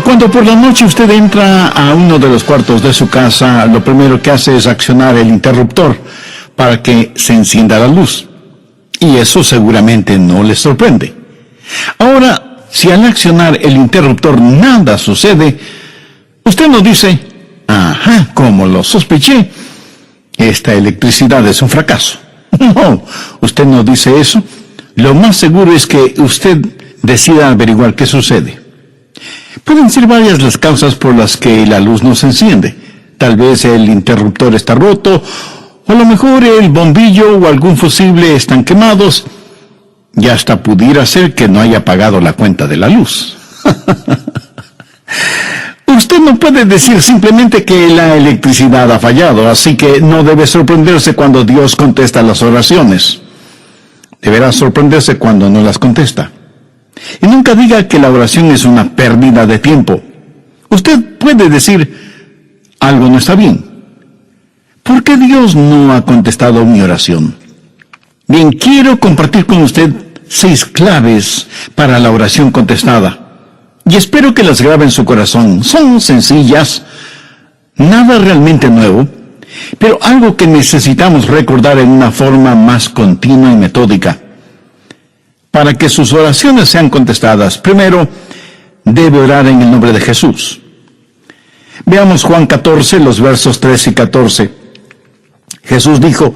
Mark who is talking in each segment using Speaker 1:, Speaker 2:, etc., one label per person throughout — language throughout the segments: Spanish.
Speaker 1: Cuando por la noche usted entra a uno de los cuartos de su casa, lo primero que hace es accionar el interruptor para que se encienda la luz. Y eso seguramente no le sorprende. Ahora, si al accionar el interruptor nada sucede, usted no dice, ajá, como lo sospeché, esta electricidad es un fracaso. No, usted no dice eso. Lo más seguro es que usted decida averiguar qué sucede. Pueden ser varias las causas por las que la luz no se enciende. Tal vez el interruptor está roto, o a lo mejor el bombillo o algún fusible están quemados, y hasta pudiera ser que no haya pagado la cuenta de la luz. Usted no puede decir simplemente que la electricidad ha fallado, así que no debe sorprenderse cuando Dios contesta las oraciones. Deberá sorprenderse cuando no las contesta. Y nunca diga que la oración es una pérdida de tiempo. Usted puede decir, algo no está bien. ¿Por qué Dios no ha contestado mi oración? Bien, quiero compartir con usted 6 claves para la oración contestada. Y espero que las grabe en su corazón. Son sencillas, nada realmente nuevo, pero algo que necesitamos recordar en una forma más continua y metódica. Para que sus oraciones sean contestadas, primero, debe orar en el nombre de Jesús. Veamos Juan 14, los versos 13 y 14. Jesús dijo,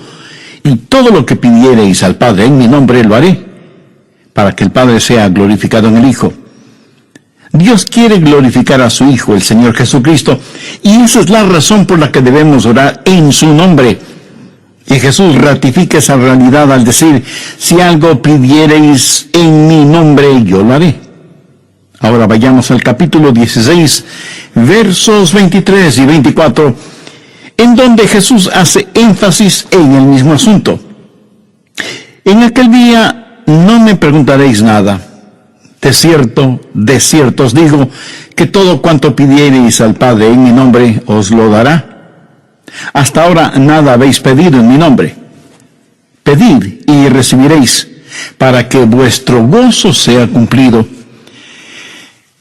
Speaker 1: y todo lo que pidiereis al Padre en mi nombre lo haré, para que el Padre sea glorificado en el Hijo. Dios quiere glorificar a su Hijo, el Señor Jesucristo, y esa es la razón por la que debemos orar en su nombre. Y Jesús ratifica esa realidad al decir, si algo pidiereis en mi nombre, yo lo haré. Ahora vayamos al capítulo 16, versos 23 y 24, en donde Jesús hace énfasis en el mismo asunto. En aquel día no me preguntaréis nada. De cierto os digo, que todo cuanto pidiereis al Padre en mi nombre, os lo dará. Hasta ahora nada habéis pedido en mi nombre. Pedid y recibiréis, para que vuestro gozo sea cumplido.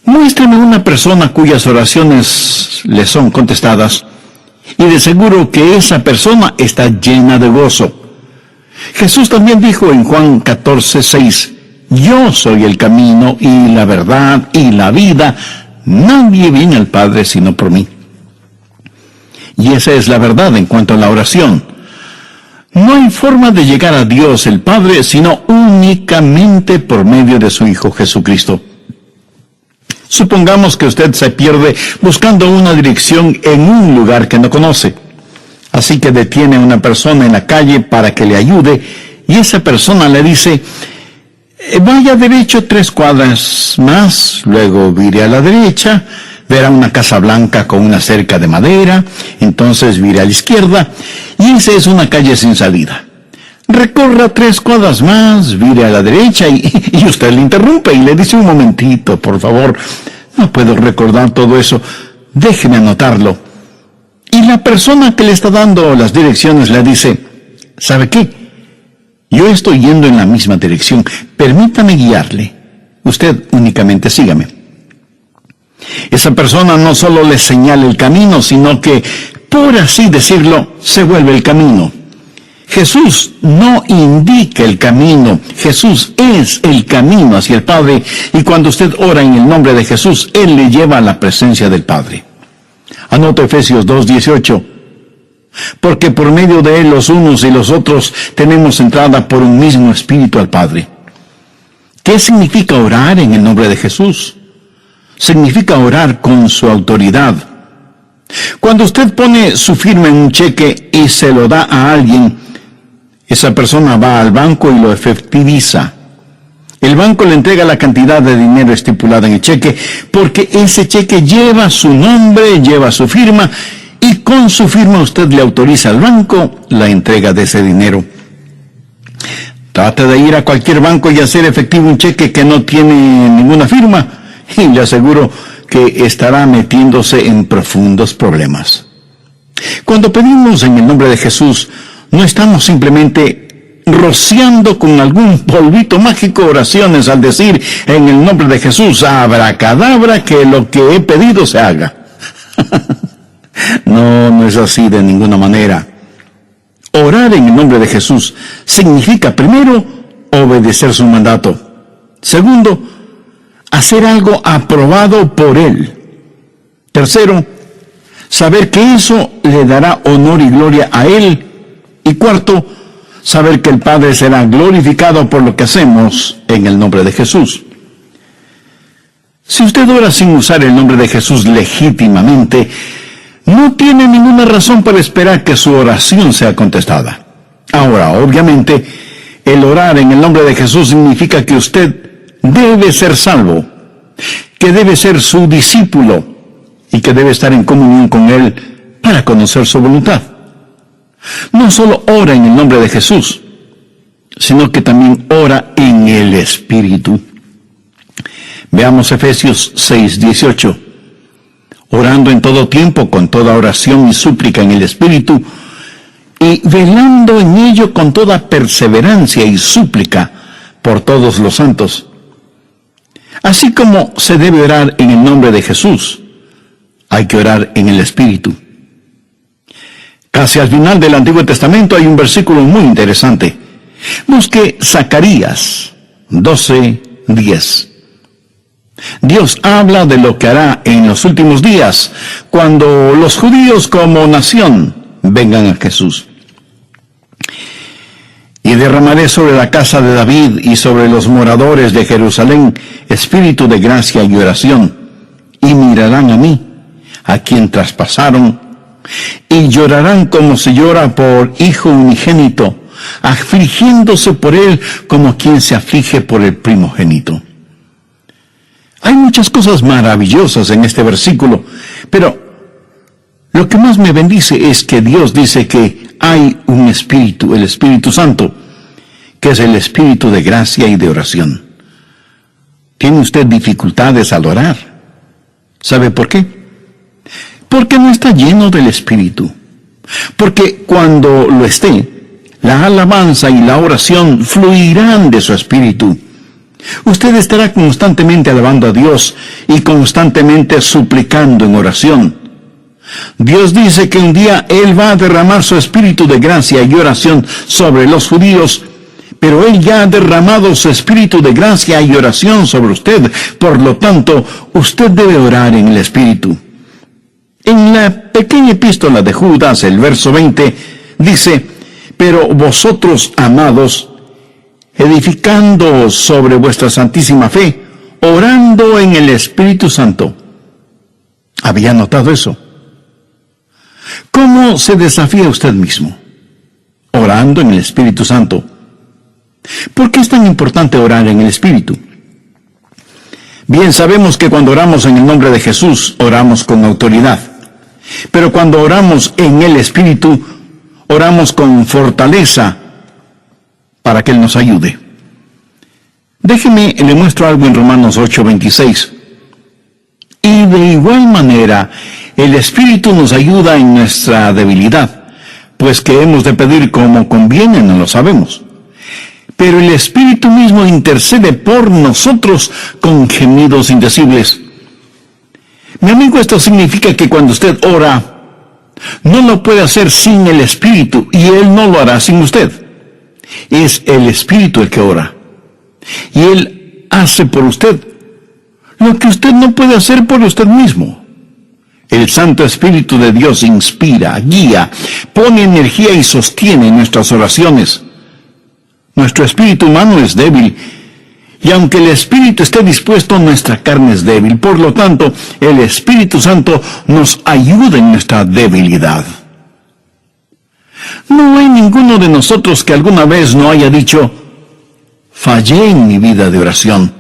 Speaker 1: Muéstreme una persona cuyas oraciones le son contestadas, y de seguro que esa persona está llena de gozo. Jesús también dijo en Juan 14:6, yo soy el camino y la verdad y la vida. Nadie viene al Padre sino por mí. Y esa es la verdad en cuanto a la oración. No hay forma de llegar a Dios el Padre sino únicamente por medio de su Hijo Jesucristo. Supongamos que usted se pierde buscando una dirección en un lugar que no conoce. Así que detiene a una persona en la calle para que le ayude, y esa persona le dice, vaya derecho 3 cuadras más, luego vire a la derecha, verá una casa blanca con una cerca de madera, entonces vire a la izquierda, y esa es una calle sin salida. Recorra 3 cuadras más, vire a la derecha, y usted le interrumpe y le dice, un momentito, por favor, no puedo recordar todo eso, déjeme anotarlo. Y la persona que le está dando las direcciones le dice, ¿sabe qué? Yo estoy yendo en la misma dirección, permítame guiarle. Usted únicamente sígame. Esa persona no solo le señala el camino, sino que, por así decirlo, se vuelve el camino. Jesús no indica el camino, Jesús es el camino hacia el Padre, y cuando usted ora en el nombre de Jesús, Él le lleva a la presencia del Padre. Anota Efesios 2:18. Porque por medio de Él los unos y los otros tenemos entrada por un mismo Espíritu al Padre. ¿Qué significa orar en el nombre de Jesús? Significa orar con su autoridad. Cuando usted pone su firma en un cheque y se lo da a alguien, esa persona va al banco y lo efectiviza. El banco le entrega la cantidad de dinero estipulada en el cheque, porque ese cheque lleva su nombre, lleva su firma, y con su firma usted le autoriza al banco la entrega de ese dinero. Trate de ir a cualquier banco y hacer efectivo un cheque que no tiene ninguna firma, y le aseguro que estará metiéndose en profundos problemas. Cuando pedimos en el nombre de Jesús, no estamos simplemente rociando con algún polvito mágico oraciones al decir en el nombre de Jesús, abracadabra, que lo que he pedido se haga. No es así de ninguna manera. Orar en el nombre de Jesús significa, primero, obedecer su mandato. Segundo, hacer algo aprobado por Él. Tercero, saber que eso le dará honor y gloria a Él. Y cuarto, saber que el Padre será glorificado por lo que hacemos en el nombre de Jesús. Si usted ora sin usar el nombre de Jesús legítimamente, no tiene ninguna razón para esperar que su oración sea contestada. Ahora, obviamente, el orar en el nombre de Jesús significa que usted debe ser salvo, que debe ser su discípulo y que debe estar en comunión con Él para conocer su voluntad. No solo ora en el nombre de Jesús, sino que también ora en el Espíritu. Veamos Efesios 6:18. Orando en todo tiempo, con toda oración y súplica en el Espíritu, y velando en ello con toda perseverancia y súplica por todos los santos. Así como se debe orar en el nombre de Jesús, hay que orar en el Espíritu. Casi al final del Antiguo Testamento hay un versículo muy interesante. Busque Zacarías 12:10. Dios habla de lo que hará en los últimos días, cuando los judíos como nación vengan a Jesús. Y derramaré sobre la casa de David y sobre los moradores de Jerusalén espíritu de gracia y oración, y mirarán a mí, a quien traspasaron, y llorarán como se llora por hijo unigénito, afligiéndose por él como quien se aflige por el primogénito. Hay muchas cosas maravillosas en este versículo, pero lo que más me bendice es que Dios dice que hay un espíritu, el Espíritu Santo, que es el espíritu de gracia y de oración. ¿Tiene usted dificultades al orar? ¿Sabe por qué? Porque no está lleno del Espíritu. Porque cuando lo esté, la alabanza y la oración fluirán de su espíritu. Usted estará constantemente alabando a Dios y constantemente suplicando en oración. Dios dice que un día Él va a derramar su espíritu de gracia y oración sobre los judíos, pero Él ya ha derramado su espíritu de gracia y oración sobre usted. Por lo tanto, usted debe orar en el Espíritu. En la pequeña epístola de Judas, el verso 20, dice, pero vosotros, amados, edificando sobre vuestra santísima fe, orando en el Espíritu Santo. ¿Había notado eso? ¿Cómo se desafía usted mismo? Orando en el Espíritu Santo. ¿Por qué es tan importante orar en el Espíritu? Bien, sabemos que cuando oramos en el nombre de Jesús, oramos con autoridad. Pero cuando oramos en el Espíritu, oramos con fortaleza para que Él nos ayude. Déjeme, le muestro algo en Romanos 8:26. Y de igual manera, el Espíritu nos ayuda en nuestra debilidad, pues que hemos de pedir como conviene, no lo sabemos. Pero el Espíritu mismo intercede por nosotros con gemidos indecibles. Mi amigo, esto significa que cuando usted ora, no lo puede hacer sin el Espíritu, y Él no lo hará sin usted. Es el Espíritu el que ora, y Él hace por usted lo que usted no puede hacer por usted mismo. El Santo Espíritu de Dios inspira, guía, pone energía y sostiene nuestras oraciones. Nuestro espíritu humano es débil, y aunque el Espíritu esté dispuesto, nuestra carne es débil. Por lo tanto, el Espíritu Santo nos ayuda en nuestra debilidad. No hay ninguno de nosotros que alguna vez no haya dicho, fallé en mi vida de oración.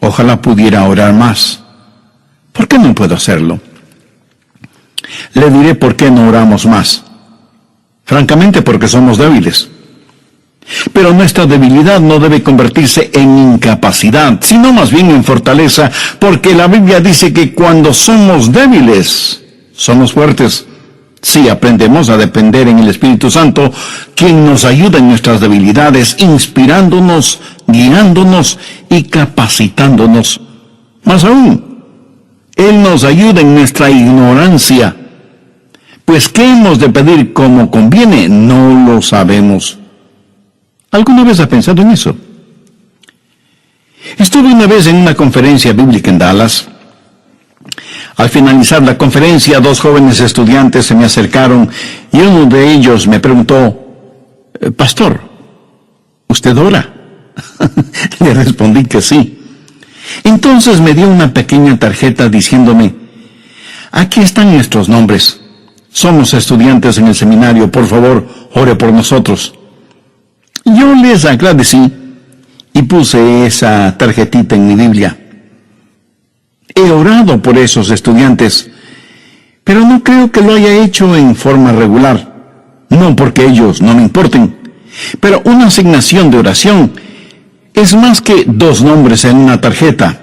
Speaker 1: Ojalá pudiera orar más. ¿Por qué no puedo hacerlo? Le diré por qué no oramos más. Francamente, porque somos débiles. Pero nuestra debilidad no debe convertirse en incapacidad, sino más bien en fortaleza, porque la Biblia dice que cuando somos débiles, somos fuertes. Sí, aprendemos a depender en el Espíritu Santo, quien nos ayuda en nuestras debilidades, inspirándonos, guiándonos y capacitándonos. Más aún, Él nos ayuda en nuestra ignorancia. Pues ¿qué hemos de pedir como conviene? No lo sabemos. ¿Alguna vez ha pensado en eso? Estuve una vez en una conferencia bíblica en Dallas. Al finalizar la conferencia, 2 jóvenes estudiantes se me acercaron y uno de ellos me preguntó: «Pastor, ¿usted ora?». Le respondí que sí. Entonces me dio una pequeña tarjeta diciéndome: «Aquí están nuestros nombres. Somos estudiantes en el seminario, por favor, ore por nosotros». Yo les agradecí y puse esa tarjetita en mi Biblia. He orado por esos estudiantes, pero no creo que lo haya hecho en forma regular. No porque ellos no me importen, pero una asignación de oración es más que 2 nombres en una tarjeta.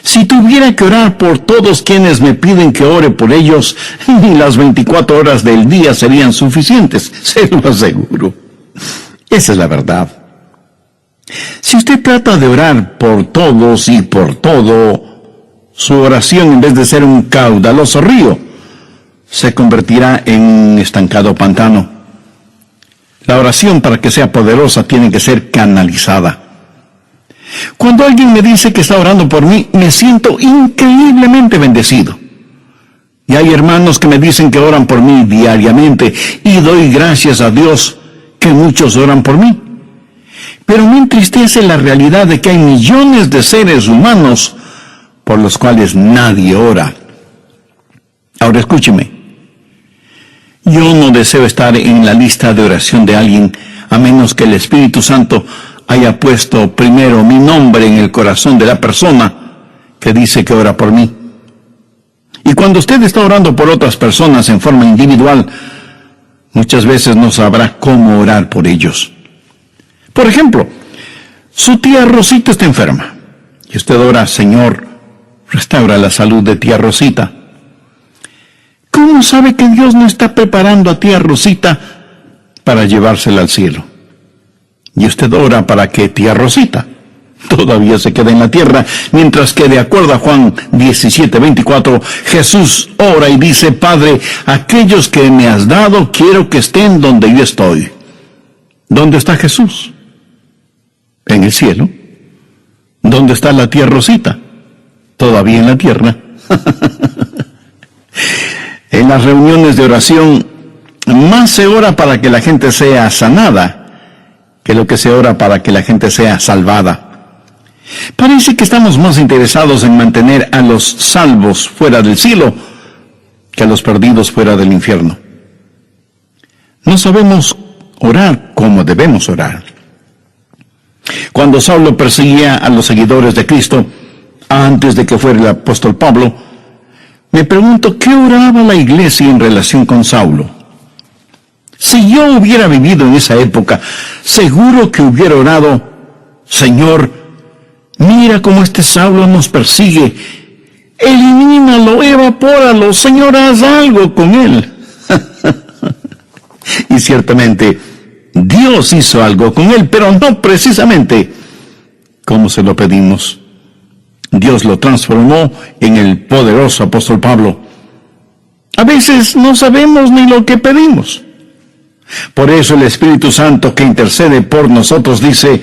Speaker 1: Si tuviera que orar por todos quienes me piden que ore por ellos, ni las 24 horas del día serían suficientes, se lo aseguro. Esa es la verdad. Si usted trata de orar por todos y por todo, su oración, en vez de ser un caudaloso río, se convertirá en un estancado pantano. La oración, para que sea poderosa, tiene que ser canalizada. Cuando alguien me dice que está orando por mí, me siento increíblemente bendecido. Y hay hermanos que me dicen que oran por mí diariamente, y doy gracias a Dios que muchos oran por mí. Pero me entristece la realidad de que hay millones de seres humanos por los cuales nadie ora. Ahora escúcheme. Yo no deseo estar en la lista de oración de alguien, a menos que el Espíritu Santo haya puesto primero mi nombre en el corazón de la persona que dice que ora por mí. Y cuando usted está orando por otras personas en forma individual, muchas veces no sabrá cómo orar por ellos. Por ejemplo, su tía Rosita está enferma, y usted ora: «Señor, restaura la salud de tía Rosita». ¿Cómo sabe que Dios no está preparando a tía Rosita para llevársela al cielo? Y usted ora para que tía Rosita todavía se quede en la tierra, mientras que, de acuerdo a Juan 17:24, Jesús ora y dice: «Padre, aquellos que me has dado, quiero que estén donde yo estoy». ¿Dónde está Jesús? En el cielo. ¿Dónde está la tía Rosita? Todavía en la tierra. En las reuniones de oración, más se ora para que la gente sea sanada que lo que se ora para que la gente sea salvada. Parece que estamos más interesados en mantener a los salvos fuera del cielo que a los perdidos fuera del infierno. No sabemos orar como debemos orar. Cuando Saulo perseguía a los seguidores de Cristo, antes de que fuera el apóstol Pablo, me pregunto qué oraba la iglesia en relación con Saulo. Si yo hubiera vivido en esa época, seguro que hubiera orado: «Señor, mira cómo este Saulo nos persigue. Elimínalo, evapóralo, Señor, haz algo con él». Y ciertamente, Dios hizo algo con él, pero no precisamente como se lo pedimos. Dios lo transformó en el poderoso apóstol Pablo. A veces no sabemos ni lo que pedimos. Por eso el Espíritu Santo, que intercede por nosotros, dice: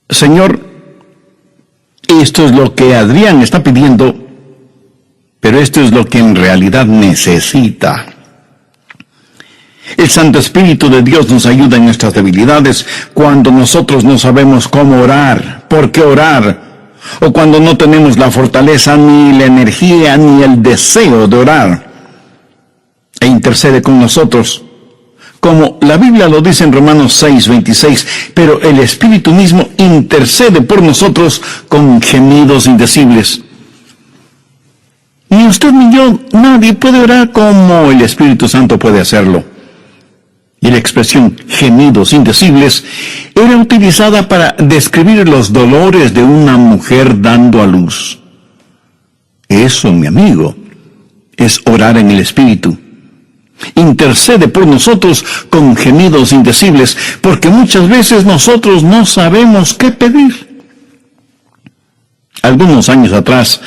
Speaker 1: «Señor, esto es lo que Adrián está pidiendo, pero esto es lo que en realidad necesita». El Santo Espíritu de Dios nos ayuda en nuestras debilidades cuando nosotros no sabemos cómo orar, por qué orar, o cuando no tenemos la fortaleza, ni la energía, ni el deseo de orar. E intercede con nosotros, como la Biblia lo dice en Romanos 6:26, pero el Espíritu mismo intercede por nosotros con gemidos indecibles. Ni usted ni yo, nadie puede orar como el Espíritu Santo puede hacerlo. Y la expresión gemidos indecibles era utilizada para describir los dolores de una mujer dando a luz. Eso, mi amigo, es orar en el Espíritu. Intercede por nosotros con gemidos indecibles, porque muchas veces nosotros no sabemos qué pedir. Algunos años atrás,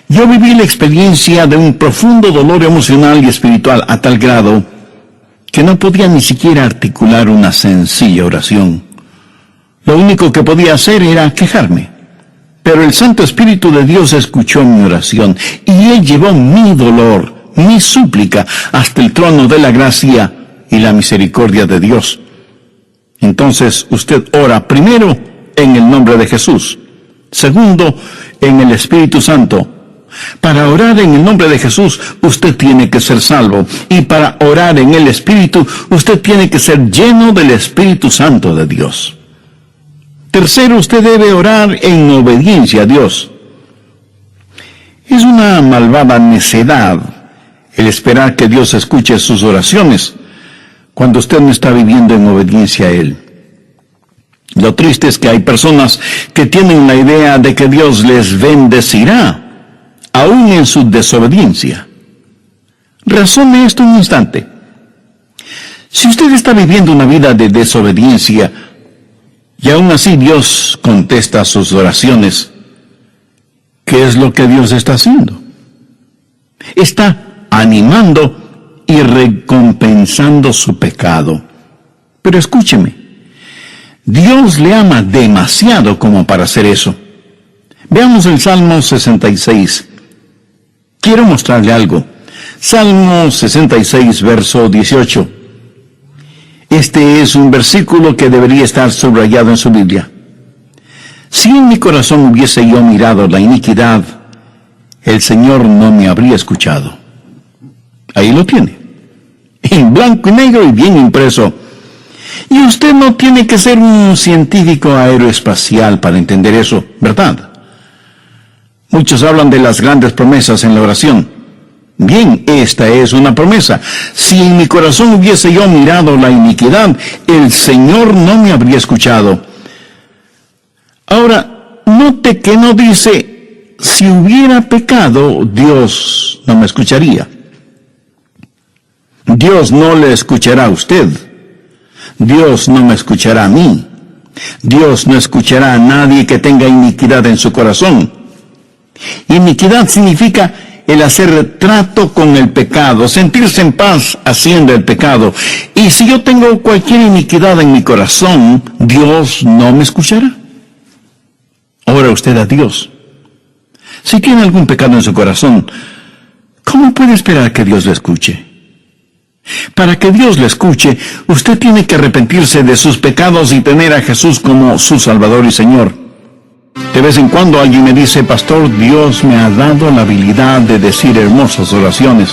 Speaker 1: yo viví la experiencia de un profundo dolor emocional y espiritual a tal grado que no podía ni siquiera articular una sencilla oración. Lo único que podía hacer era quejarme. Pero el Santo Espíritu de Dios escuchó mi oración y Él llevó mi dolor, mi súplica, hasta el trono de la gracia y la misericordia de Dios. Entonces usted ora primero en el nombre de Jesús, segundo en el Espíritu Santo. Para orar en el nombre de Jesús, usted tiene que ser salvo, y para orar en el Espíritu, usted tiene que ser lleno del Espíritu Santo de Dios. Tercero, usted debe orar en obediencia a Dios. Es una malvada necedad el esperar que Dios escuche sus oraciones cuando usted no está viviendo en obediencia a Él. Lo triste es que hay personas que tienen la idea de que Dios les bendecirá, aún en su desobediencia. Razone esto un instante. Si usted está viviendo una vida de desobediencia, y aún así Dios contesta sus oraciones, ¿qué es lo que Dios está haciendo? Está animando y recompensando su pecado. Pero escúcheme, Dios le ama demasiado como para hacer eso. Veamos el Salmo 66. Quiero mostrarle algo. Salmo 66, verso 18. Este es un versículo que debería estar subrayado en su Biblia. Si en mi corazón hubiese yo mirado la iniquidad, el Señor no me habría escuchado. Ahí lo tiene, en blanco y negro y bien impreso. Y usted no tiene que ser un científico aeroespacial para entender eso, ¿verdad? Muchos hablan de las grandes promesas en la oración. Bien, esta es una promesa. Si en mi corazón hubiese yo mirado la iniquidad, el Señor no me habría escuchado. Ahora, note que no dice, si hubiera pecado, Dios no me escucharía. Dios no le escuchará a usted. Dios no me escuchará a mí. Dios no escuchará a nadie que tenga iniquidad en su corazón. Iniquidad significa el hacer trato con el pecado, sentirse en paz haciendo el pecado. Y si yo tengo cualquier iniquidad en mi corazón, Dios no me escuchará. Ora usted a Dios. Si tiene algún pecado en su corazón, ¿cómo puede esperar que Dios le escuche? Para que Dios le escuche, usted tiene que arrepentirse de sus pecados y tener a Jesús como su Salvador y Señor. De vez en cuando alguien me dice, pastor, Dios me ha dado la habilidad de decir hermosas oraciones.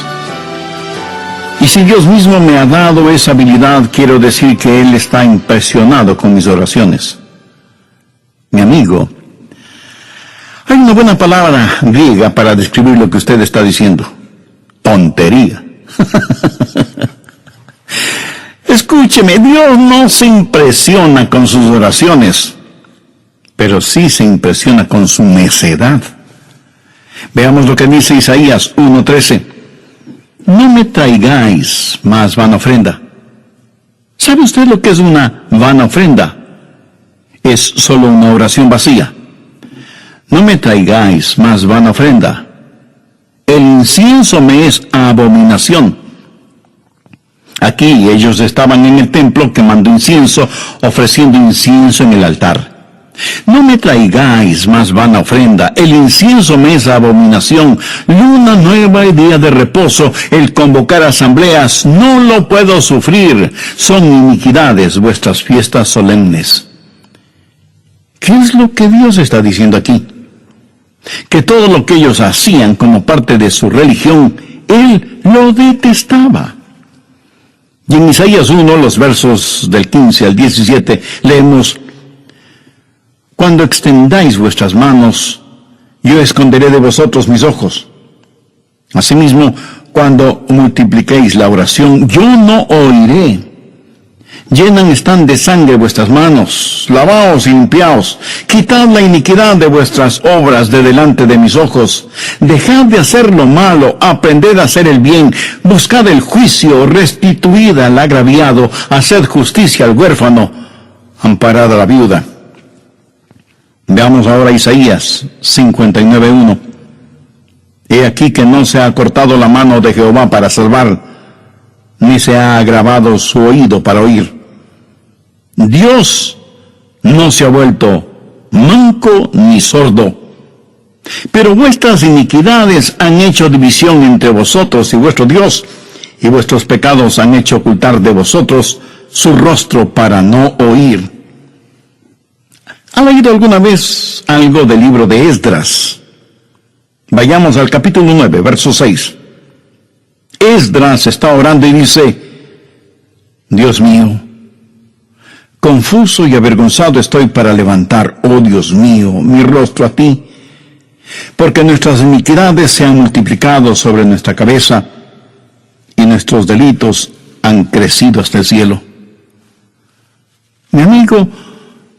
Speaker 1: Y si Dios mismo me ha dado esa habilidad, quiero decir que Él está impresionado con mis oraciones. Mi amigo, hay una buena palabra griega para describir lo que usted está diciendo. Tontería. Escúcheme, Dios no se impresiona con sus oraciones, pero sí se impresiona con su necedad. Veamos lo que dice Isaías 1:13. No me traigáis más vana ofrenda. ¿Sabe usted lo que es una vana ofrenda? Es solo una oración vacía. No me traigáis más vana ofrenda. El incienso me es abominación. Aquí ellos estaban en el templo quemando incienso, ofreciendo incienso en el altar. No me traigáis más vana ofrenda, el incienso me es abominación, luna nueva y día de reposo, el convocar asambleas, no lo puedo sufrir, son iniquidades vuestras fiestas solemnes. ¿Qué es lo que Dios está diciendo aquí? Que todo lo que ellos hacían como parte de su religión, Él lo detestaba. Y en Isaías 1, los versos del 15 al 17, leemos, cuando extendáis vuestras manos, yo esconderé de vosotros mis ojos. Asimismo, cuando multipliquéis la oración, yo no oiré. Llenan están de sangre vuestras manos, lavaos y limpiaos, quitad la iniquidad de vuestras obras de delante de mis ojos, dejad de hacer lo malo, aprended a hacer el bien, buscad el juicio, restituid al agraviado, haced justicia al huérfano, amparad a la viuda. Veamos ahora Isaías 59:1. He aquí que no se ha cortado la mano de Jehová para salvar, ni se ha agravado su oído para oír. Dios no se ha vuelto manco ni sordo, pero vuestras iniquidades han hecho división entre vosotros y vuestro Dios, y vuestros pecados han hecho ocultar de vosotros su rostro para no oír. ¿Ha leído alguna vez algo del libro de Esdras? Vayamos al capítulo 9, verso 6. Esdras está orando y dice: Dios mío, confuso y avergonzado estoy para levantar, oh Dios mío, mi rostro a ti, porque nuestras iniquidades se han multiplicado sobre nuestra cabeza, y nuestros delitos han crecido hasta el cielo. Mi amigo,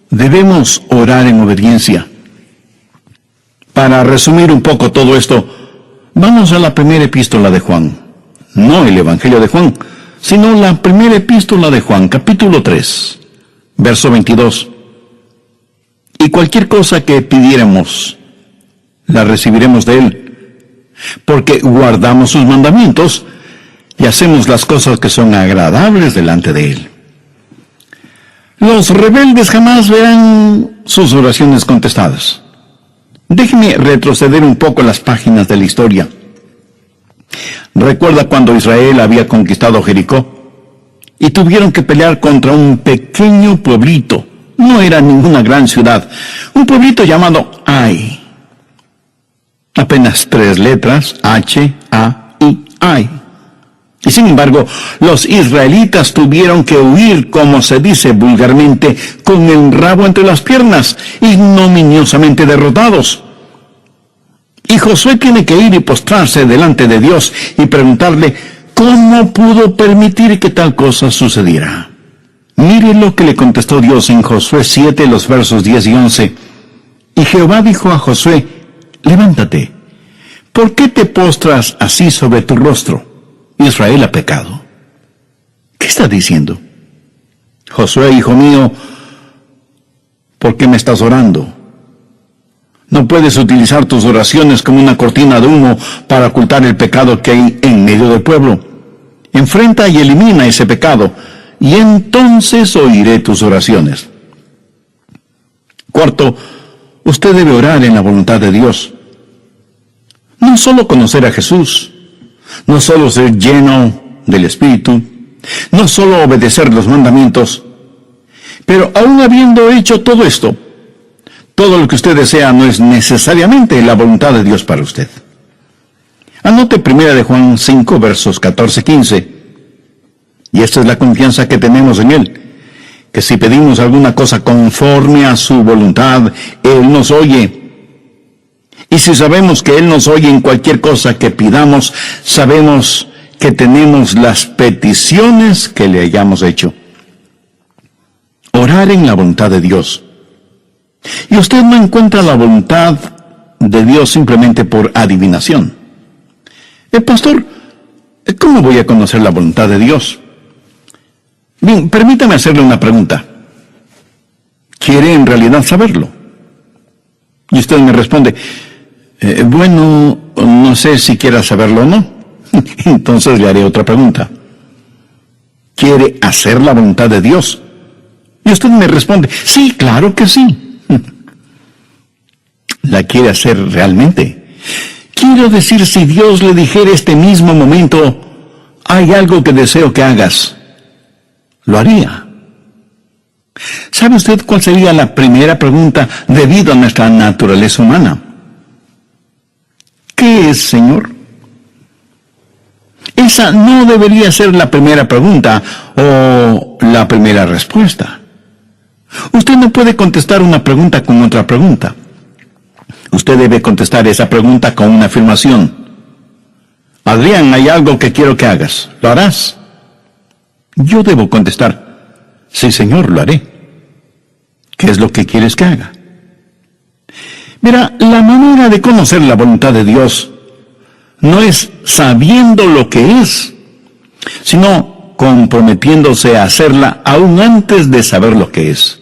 Speaker 1: debemos orar en obediencia. Para resumir un poco todo esto, vamos a la primera epístola de Juan. No el Evangelio de Juan, sino la primera epístola de Juan, capítulo 3, verso 22. Y cualquier cosa que pidiéramos, la recibiremos de Él, porque guardamos sus mandamientos y hacemos las cosas que son agradables delante de Él. Los rebeldes jamás verán sus oraciones contestadas. Déjeme retroceder un poco las páginas de la historia. Recuerda cuando Israel había conquistado Jericó y tuvieron que pelear contra un pequeño pueblito. No era ninguna gran ciudad. Un pueblito llamado Ai. Apenas 3 letras, H-A-I, Ai. Y sin embargo, los israelitas tuvieron que huir, como se dice vulgarmente, con el rabo entre las piernas, ignominiosamente derrotados. Y Josué tiene que ir y postrarse delante de Dios y preguntarle cómo pudo permitir que tal cosa sucediera. Mire lo que le contestó Dios en Josué 7, los versos 10 y 11. Y Jehová dijo a Josué: levántate, ¿por qué te postras así sobre tu rostro? Israel ha pecado. ¿Qué está diciendo? Josué, hijo mío, ¿por qué me estás orando? No puedes utilizar tus oraciones como una cortina de humo para ocultar el pecado que hay en medio del pueblo. Enfrenta y elimina ese pecado, y entonces oiré tus oraciones. Cuarto, usted debe orar en la voluntad de Dios. No solo conocer a Jesús, no solo ser lleno del Espíritu, no solo obedecer los mandamientos, pero aún habiendo hecho todo esto, todo lo que usted desea no es necesariamente la voluntad de Dios para usted. Anote 1 de Juan 5, versos 14-15. Y esta es la confianza que tenemos en Él, que si pedimos alguna cosa conforme a su voluntad, Él nos oye. Y si sabemos que Él nos oye en cualquier cosa que pidamos, sabemos que tenemos las peticiones que le hayamos hecho. Orar en la voluntad de Dios. Y usted no encuentra la voluntad de Dios simplemente por adivinación. Pastor, ¿cómo voy a conocer la voluntad de Dios? Bien, permítame hacerle una pregunta. ¿Quiere en realidad saberlo? Y usted me responde: bueno, no sé si quiera saberlo o no. Entonces le haré otra pregunta. ¿Quiere hacer la voluntad de Dios? Y usted me responde: sí, claro que sí. ¿La quiere hacer realmente? Quiero decir, si Dios le dijera este mismo momento: hay algo que deseo que hagas, ¿lo haría? ¿Sabe usted cuál sería la primera pregunta debido a nuestra naturaleza humana? ¿Qué es, Señor? Esa no debería ser la primera pregunta o la primera respuesta. Usted no puede contestar una pregunta con otra pregunta. Usted debe contestar esa pregunta con una afirmación. Adrián, hay algo que quiero que hagas. ¿Lo harás? Yo debo contestar: Sí, Señor, lo haré. ¿Qué es lo que quieres que haga? Mira, la manera de conocer la voluntad de Dios no es sabiendo lo que es, sino comprometiéndose a hacerla aún antes de saber lo que es.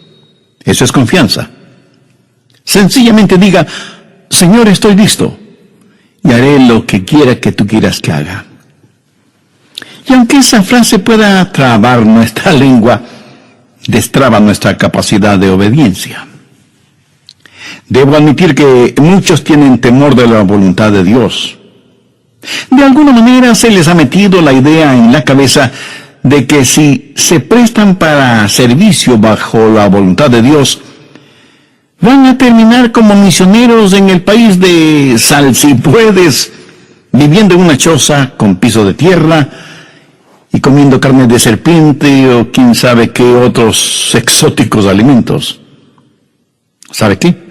Speaker 1: Eso es confianza. Sencillamente diga, Señor, estoy listo y haré lo que quiera que tú quieras que haga. Y aunque esa frase pueda trabar nuestra lengua, destraba nuestra capacidad de obediencia. Debo admitir que muchos tienen temor de la voluntad de Dios. De alguna manera se les ha metido la idea en la cabeza de que si se prestan para servicio bajo la voluntad de Dios, van a terminar como misioneros en el país de salsipuedes, viviendo en una choza con piso de tierra y comiendo carne de serpiente o quién sabe qué otros exóticos alimentos. ¿Sabe qué?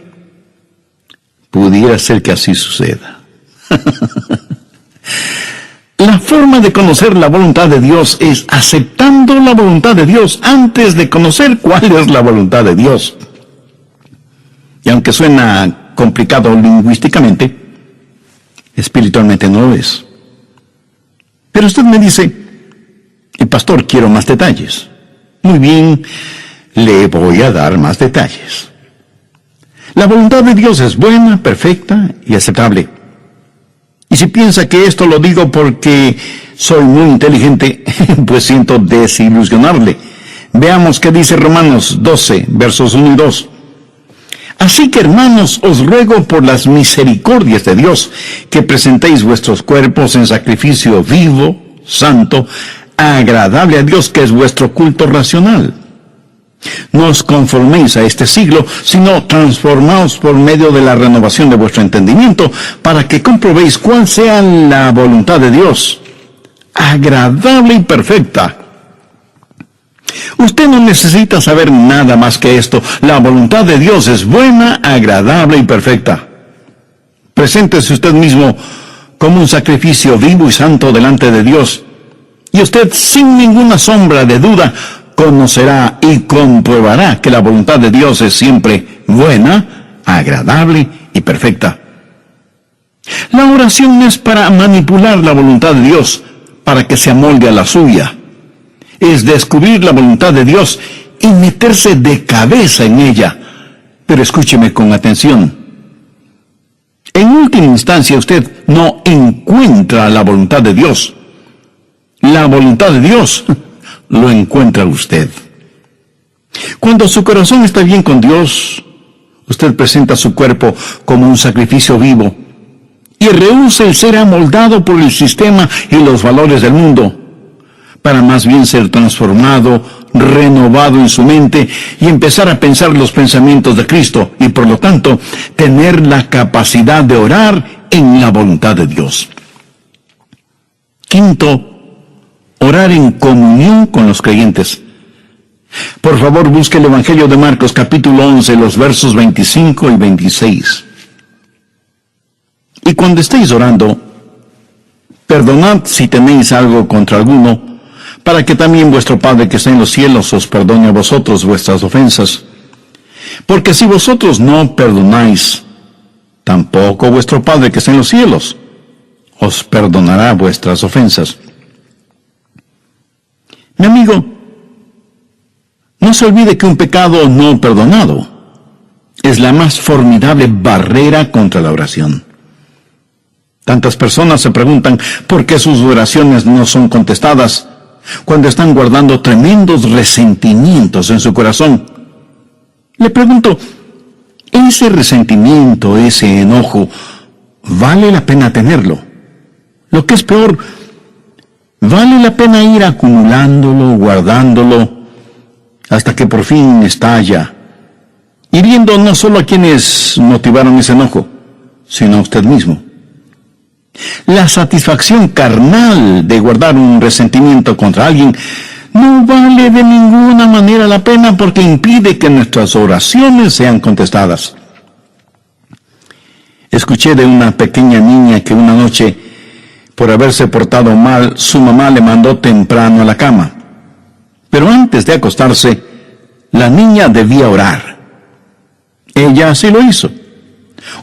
Speaker 1: Pudiera ser que así suceda. La forma de conocer la voluntad de Dios es aceptando la voluntad de Dios antes de conocer cuál es la voluntad de Dios. Y aunque suena complicado lingüísticamente, espiritualmente no lo es. Pero usted me dice, pastor, quiero más detalles. Muy bien, le voy a dar más detalles. La voluntad de Dios es buena, perfecta y aceptable. Y si piensa que esto lo digo porque soy muy inteligente, pues siento desilusionarle. Veamos qué dice Romanos 12, versos 1 y 2. Así que, hermanos, os ruego por las misericordias de Dios, que presentéis vuestros cuerpos en sacrificio vivo, santo, agradable a Dios, que es vuestro culto racional. No os conforméis a este siglo, sino transformaos por medio de la renovación de vuestro entendimiento, para que comprobéis cuál sea la voluntad de Dios, agradable y perfecta. Usted no necesita saber nada más que esto. La voluntad de Dios es buena, agradable y perfecta. Preséntese usted mismo como un sacrificio vivo y santo delante de Dios, y usted sin ninguna sombra de duda conocerá y compruebará que la voluntad de Dios es siempre buena, agradable y perfecta. La oración no es para manipular la voluntad de Dios para que se amolde a la suya. Es descubrir la voluntad de Dios y meterse de cabeza en ella. Pero escúcheme con atención. En última instancia, usted no encuentra la voluntad de Dios. La voluntad de Dios lo encuentra usted. Cuando su corazón está bien con Dios, usted presenta su cuerpo como un sacrificio vivo y rehúsa el ser amoldado por el sistema y los valores del mundo, para más bien ser transformado, renovado en su mente y empezar a pensar los pensamientos de Cristo y por lo tanto tener la capacidad de orar en la voluntad de Dios. Quinto, orar en comunión con los creyentes. Por favor, busque el Evangelio de Marcos, capítulo 11, los versos 25 y 26. Y cuando estéis orando, perdonad si tenéis algo contra alguno, para que también vuestro Padre que está en los cielos os perdone a vosotros vuestras ofensas. Porque si vosotros no perdonáis, tampoco vuestro Padre que está en los cielos os perdonará vuestras ofensas. Mi amigo, no se olvide que un pecado no perdonado es la más formidable barrera contra la oración. Tantas personas se preguntan por qué sus oraciones no son contestadas cuando están guardando tremendos resentimientos en su corazón. Le pregunto, ¿ese resentimiento, ese enojo, vale la pena tenerlo? Lo que es peor, ¿vale la pena ir acumulándolo, guardándolo, hasta que por fin estalla, hiriendo no solo a quienes motivaron ese enojo, sino a usted mismo? La satisfacción carnal de guardar un resentimiento contra alguien no vale de ninguna manera la pena porque impide que nuestras oraciones sean contestadas. Escuché de una pequeña niña que una noche, por haberse portado mal, su mamá le mandó temprano a la cama. Pero antes de acostarse, la niña debía orar. Ella así lo hizo.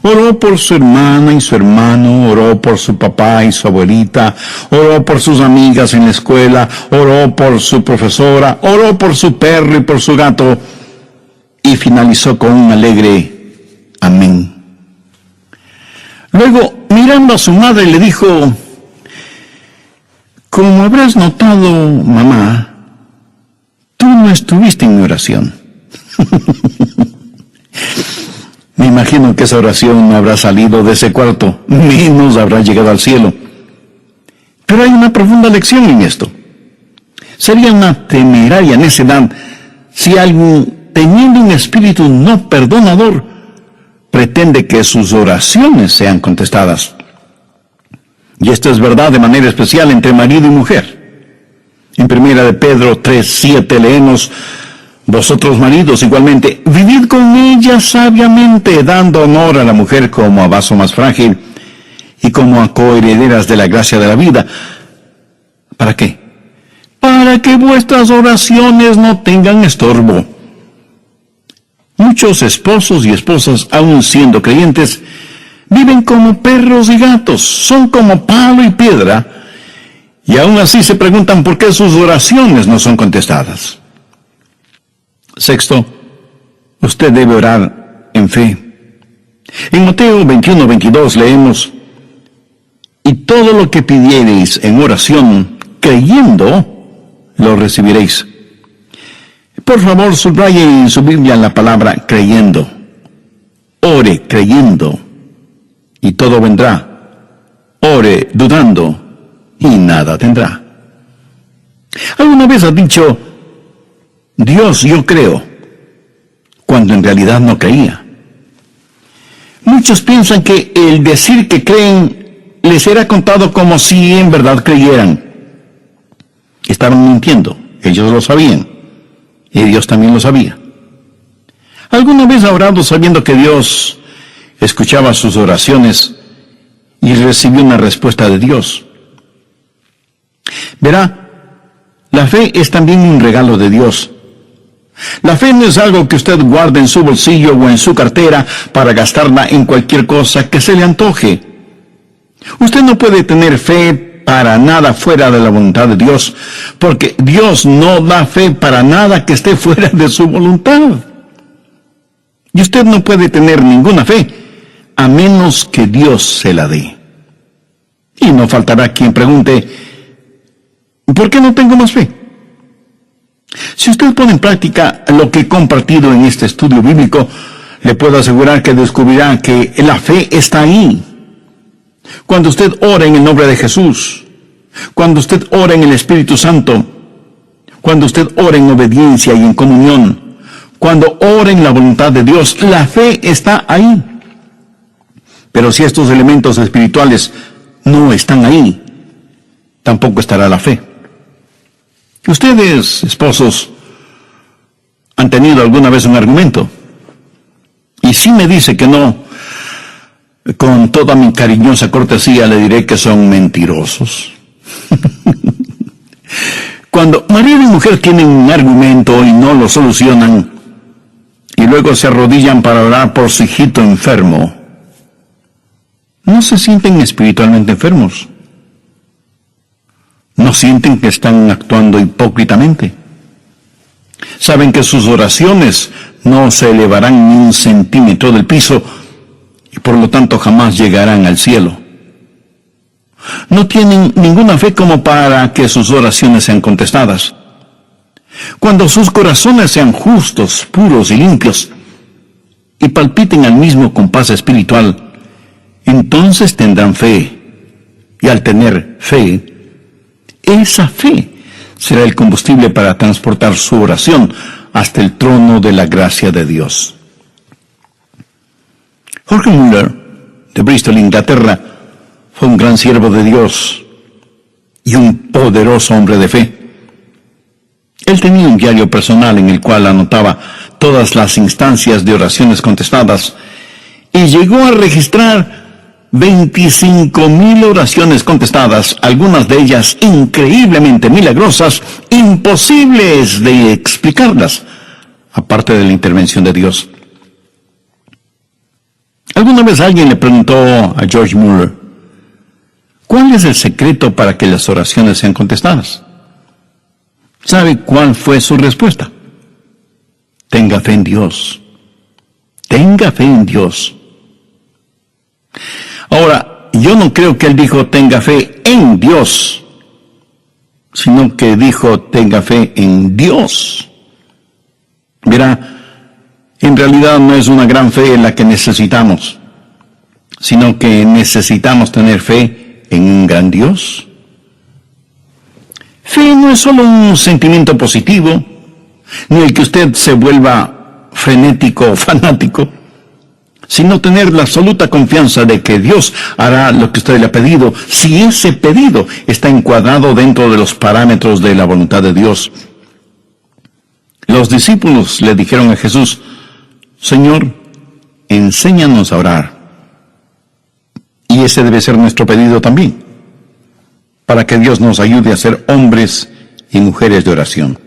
Speaker 1: Oró por su hermana y su hermano, oró por su papá y su abuelita, oró por sus amigas en la escuela, oró por su profesora, oró por su perro y por su gato, y finalizó con un alegre amén. Luego, mirando a su madre, le dijo: como habrás notado, mamá, tú no estuviste en mi oración. Me imagino que esa oración no habrá salido de ese cuarto, menos habrá llegado al cielo. Pero hay una profunda lección en esto. Sería una temeraria necedad si alguien, teniendo un espíritu no perdonador, pretende que sus oraciones sean contestadas. Y esto es verdad de manera especial entre marido y mujer. En 1 de Pedro 3:7 leemos: vosotros maridos igualmente, vivid con ella sabiamente, dando honor a la mujer como a vaso más frágil y como a coherederas de la gracia de la vida. ¿Para qué? Para que vuestras oraciones no tengan estorbo. Muchos esposos y esposas, aun siendo creyentes, viven como perros y gatos, son como palo y piedra, y aún así se preguntan por qué sus oraciones no son contestadas. Sexto, usted debe orar en fe. En Mateo 21:22 leemos: y todo lo que pidiereis en oración, creyendo, lo recibiréis. Por favor, subraye en su Biblia la palabra creyendo. Ore creyendo, y todo vendrá. Ore dudando, y nada tendrá. ¿Alguna vez has dicho: Dios, yo creo, cuando en realidad no creía? Muchos piensan que el decir que creen les será contado como si en verdad creyeran. Estaban mintiendo, ellos lo sabían, y Dios también lo sabía. ¿Alguna vez ha orado sabiendo que Dios escuchaba sus oraciones y recibió una respuesta de Dios? Verá, la fe es también un regalo de Dios. La fe no es algo que usted guarde en su bolsillo o en su cartera para gastarla en cualquier cosa que se le antoje. Usted no puede tener fe para nada fuera de la voluntad de Dios, porque Dios no da fe para nada que esté fuera de su voluntad. Y usted no puede tener ninguna fe a menos que Dios se la dé. Y no faltará quien pregunte: ¿por qué no tengo más fe? Si usted pone en práctica lo que he compartido en este estudio bíblico, le puedo asegurar que descubrirá que la fe está ahí. Cuando usted ora en el nombre de Jesús, cuando usted ora en el Espíritu Santo, cuando usted ora en obediencia y en comunión, cuando ora en la voluntad de Dios, la fe está ahí. Pero si estos elementos espirituales no están ahí, tampoco estará la fe. Ustedes, esposos, han tenido alguna vez un argumento, y si me dice que no, con toda mi cariñosa cortesía le diré que son mentirosos. Cuando marido y mujer tienen un argumento y no lo solucionan, y luego se arrodillan para orar por su hijito enfermo, ¿no se sienten espiritualmente enfermos? ¿No sienten que están actuando hipócritamente? Saben que sus oraciones no se elevarán ni un centímetro del piso y por lo tanto jamás llegarán al cielo. No tienen ninguna fe como para que sus oraciones sean contestadas. Cuando sus corazones sean justos, puros y limpios y palpiten al mismo compás espiritual, entonces tendrán fe. Y al tener fe, esa fe será el combustible para transportar su oración hasta el trono de la gracia de Dios. Jorge Muller, de Bristol, Inglaterra, fue un gran siervo de Dios y un poderoso hombre de fe. Él tenía un diario personal en el cual anotaba todas las instancias de oraciones contestadas y llegó a registrar 25,000 oraciones contestadas, algunas de ellas increíblemente milagrosas, imposibles de explicarlas, aparte de la intervención de Dios. Alguna vez alguien le preguntó a George Mueller, ¿cuál es el secreto para que las oraciones sean contestadas? ¿Sabe cuál fue su respuesta? Tenga fe en Dios. Tenga fe en Dios. Ahora, yo no creo que él dijo tenga fe en Dios, sino que dijo tenga fe en Dios. Mira, en realidad no es una gran fe la que necesitamos, sino que necesitamos tener fe en un gran Dios. Fe no es solo un sentimiento positivo, ni el que usted se vuelva frenético o fanático, sino tener la absoluta confianza de que Dios hará lo que usted le ha pedido, si ese pedido está encuadrado dentro de los parámetros de la voluntad de Dios. Los discípulos le dijeron a Jesús, Señor, enséñanos a orar. Y ese debe ser nuestro pedido también, para que Dios nos ayude a ser hombres y mujeres de oración.